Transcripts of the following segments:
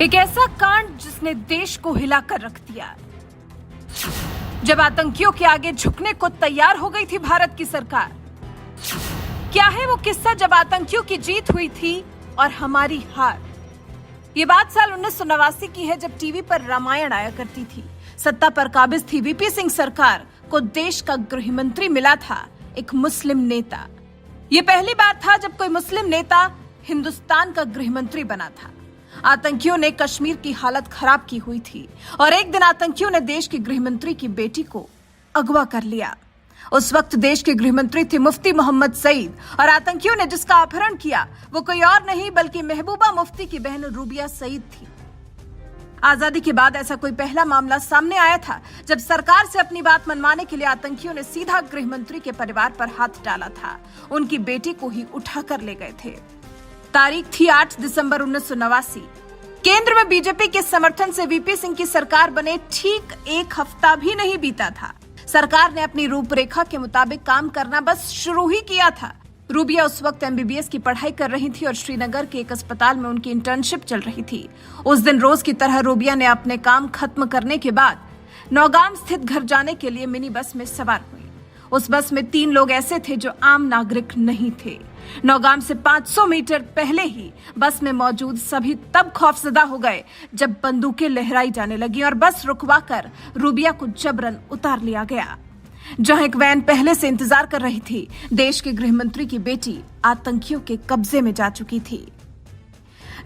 एक ऐसा कांड जिसने देश को हिलाकर रख दिया। जब आतंकियों के आगे झुकने को तैयार हो गई थी भारत की सरकार। क्या है वो किस्सा जब आतंकियों की जीत हुई थी और हमारी हार। ये बात साल 1989 की है, जब टीवी पर रामायण आया करती थी। सत्ता पर काबिज थी वीपी सिंह सरकार को देश का गृह मंत्री मिला था एक मुस्लिम नेता। ये पहली बार था जब कोई मुस्लिम नेता हिंदुस्तान का गृह मंत्री बना था। आतंकियों ने कश्मीर की हालत खराब की हुई थी और एक दिन आतंकियों ने देश के गृह मंत्री की बेटी को अगवा कर लिया। उस वक्त देश के गृह मंत्री थे मुफ्ती मोहम्मद सईद और आतंकियों ने जिसका अपहरण किया वो कोई और नहीं बल्कि महबूबा मुफ्ती की बहन रूबिया सईद थी। आजादी के बाद ऐसा कोई पहला मामला सामने आया था जब सरकार से अपनी बात मनवाने के लिए आतंकियों ने सीधा गृह मंत्री के परिवार पर हाथ डाला था। उनकी बेटी को ही उठाकर ले गए थे। तारीख थी 8 दिसंबर 1989। केंद्र में बीजेपी के समर्थन से वीपी सिंह की सरकार बने ठीक एक हफ्ता भी नहीं बीता था। सरकार ने अपनी रूपरेखा के मुताबिक काम करना बस शुरू ही किया था। रूबिया उस वक्त एमबीबीएस की पढ़ाई कर रही थी और श्रीनगर के एक अस्पताल में उनकी इंटर्नशिप चल रही थी। उस दिन रोज की तरह रूबिया ने अपने काम खत्म करने के बाद नौगाम स्थित घर जाने के लिए मिनी बस में सवार हुई। उस बस में 3 लोग ऐसे थे जो आम नागरिक नहीं थे। नौगाम से 500 मीटर पहले ही बस में मौजूद सभी तब खौफजदा हो गए जब बंदूकें लहराई जाने लगी और बस रुकवाकर रूबिया को जबरन उतार लिया गया। जहां एक वैन पहले से इंतजार कर रही थी, देश के गृह मंत्री की बेटी आतंकियों के कब्जे में जा चुकी थी।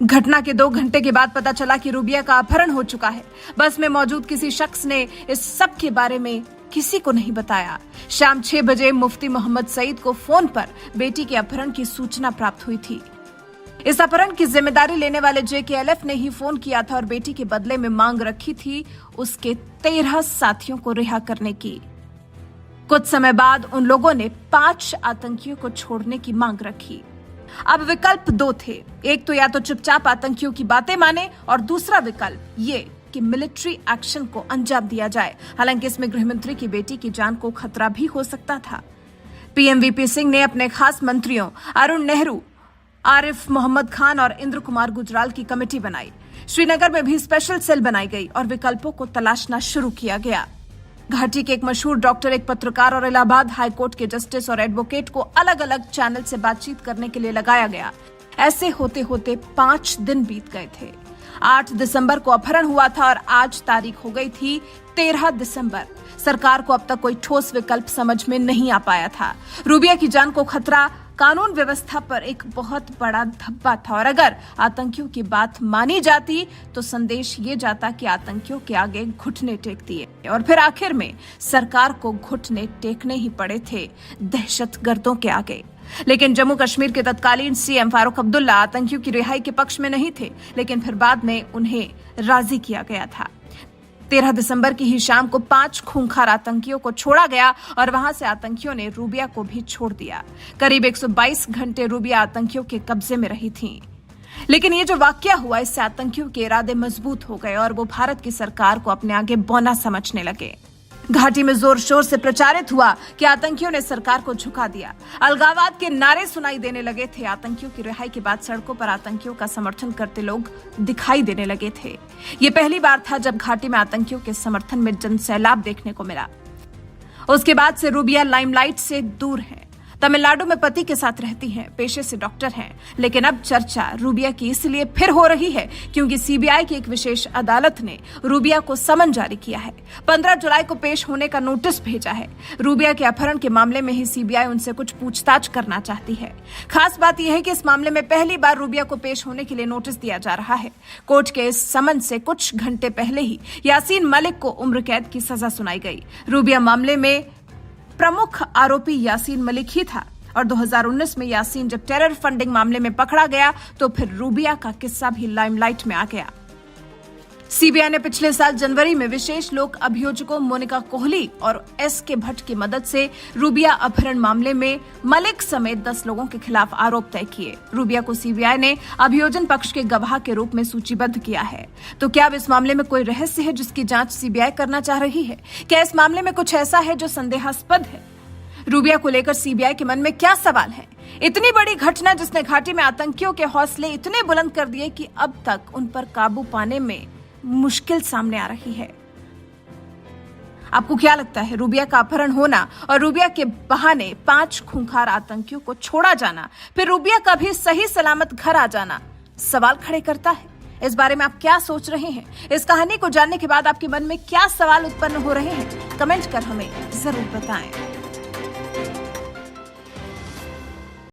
घटना के 2 घंटे के बाद पता चला कि रूबिया का अपहरण हो चुका है। बस में मौजूद किसी शख्स ने इस सब के बारे में किसी को नहीं बताया। शाम 6 बजे मुफ्ती मोहम्मद सईद को फोन पर बेटी के अपहरण की सूचना प्राप्त हुई थी। इस अपहरण की जिम्मेदारी लेने वाले जेकेएलएफ ने ही फोन किया था और बेटी के बदले में मांग रखी थी उसके 13 साथियों को रिहा करने की। कुछ समय बाद उन लोगों ने 5 आतंकियों को छोड़ने की मांग रखी। अब विकल्प 2 थे। एक तो या तो चुपचाप आतंकियों की बातें माने और दूसरा विकल्प ये कि मिलिट्री एक्शन को अंजाम दिया जाए। हालांकि इसमें गृहमंत्री की बेटी की जान को खतरा भी हो सकता था। पीएम वीपी सिंह ने अपने खास मंत्रियों अरुण नेहरू, आरिफ मोहम्मद खान और इंद्र कुमार गुजराल की कमेटी बनाई। श्रीनगर में भी स्पेशल सेल बनाई गई और विकल्पों को तलाशना शुरू किया गया। घाटी के एक मशहूर डॉक्टर, एक पत्रकार और इलाहाबाद हाईकोर्ट के जस्टिस और एडवोकेट को अलग अलग चैनल से बातचीत करने के लिए लगाया गया। ऐसे होते होते 5 दिन बीत गए थे। 8 दिसंबर को अपहरण हुआ था और आज तारीख हो गई थी 13 दिसंबर। सरकार को अब तक कोई ठोस विकल्प समझ में नहीं आ पाया था। रूबिया की जान को खतरा कानून व्यवस्था पर एक बहुत बड़ा धब्बा था और अगर आतंकियों की बात मानी जाती तो संदेश ये जाता कि आतंकियों के आगे घुटने टेक दिए और फिर आखिर में सरकार को घुटने टेकने ही पड़े थे दहशतगर्दों के आगे। लेकिन जम्मू कश्मीर के तत्कालीन सीएम फारूक अब्दुल्ला आतंकियों की रिहाई के पक्ष में नहीं थे, लेकिन फिर बाद में उन्हें राजी किया गया था। 13 दिसंबर की ही शाम को 5 खूंखार आतंकियों को छोड़ा गया और वहां से आतंकियों ने रूबिया को भी छोड़ दिया। करीब 122 घंटे रूबिया आतंकियों के कब्जे में रही थी। लेकिन ये जो वाकया हुआ, इससे आतंकियों के इरादे मजबूत हो गए और वो भारत की सरकार को अपने आगे बौना समझने लगे। घाटी में जोर शोर से प्रचारित हुआ कि आतंकियों ने सरकार को झुका दिया। अलगाववाद के नारे सुनाई देने लगे थे। आतंकियों की रिहाई के बाद सड़कों पर आतंकियों का समर्थन करते लोग दिखाई देने लगे थे। ये पहली बार था जब घाटी में आतंकियों के समर्थन में जनसैलाब देखने को मिला। उसके बाद से रूबिया लाइमलाइट से दूर है। तमिलनाडु में पति के साथ रहती हैं, पेशे से डॉक्टर हैं। लेकिन अब चर्चा रूबिया की इसलिए फिर हो रही है क्योंकि सीबीआई की एक विशेष अदालत ने रूबिया को समन जारी किया है। 15 जुलाई को पेश होने का नोटिस भेजा है। रूबिया के अपहरण के मामले में ही सीबीआई उनसे कुछ पूछताछ करना चाहती है। खास बात यह है कि इस मामले में पहली बार रूबिया को पेश होने के लिए नोटिस दिया जा रहा है। कोर्ट के इस समन से कुछ घंटे पहले ही यासीन मलिक को उम्र कैद की सजा सुनाई गई। रूबिया मामले में प्रमुख आरोपी यासीन मलिक ही था और 2019 में यासीन जब टेरर फंडिंग मामले में पकड़ा गया तो फिर रूबिया का किस्सा भी लाइमलाइट में आ गया। सीबीआई ने पिछले साल जनवरी में विशेष लोक अभियोजकों मोनिका कोहली और एसके भट्ट की मदद से रूबिया अपहरण मामले में मलिक समेत 10 लोगों के खिलाफ आरोप तय किए। रूबिया को सीबीआई ने अभियोजन पक्ष के गवाह के रूप में सूचीबद्ध किया है। तो क्या अब इस मामले में कोई रहस्य है जिसकी जांच सीबीआई करना चाह रही है? क्या इस मामले में कुछ ऐसा है जो संदेहास्पद है? रूबिया को लेकर सीबीआई के मन में क्या सवाल है? इतनी बड़ी घटना जिसने घाटी में आतंकियों के हौसले इतने बुलंद कर दिए कि अब तक उन पर काबू पाने में मुश्किल सामने आ रही है। आपको क्या लगता है, रूबिया का अपहरण होना और रूबिया के बहाने 5 खूंखार आतंकियों को छोड़ा जाना, फिर रूबिया का भी सही सलामत घर आ जाना सवाल खड़े करता है? इस बारे में आप क्या सोच रहे हैं? इस कहानी को जानने के बाद आपके मन में क्या सवाल उत्पन्न हो रहे हैं? कमेंट कर हमें जरूर बताएं।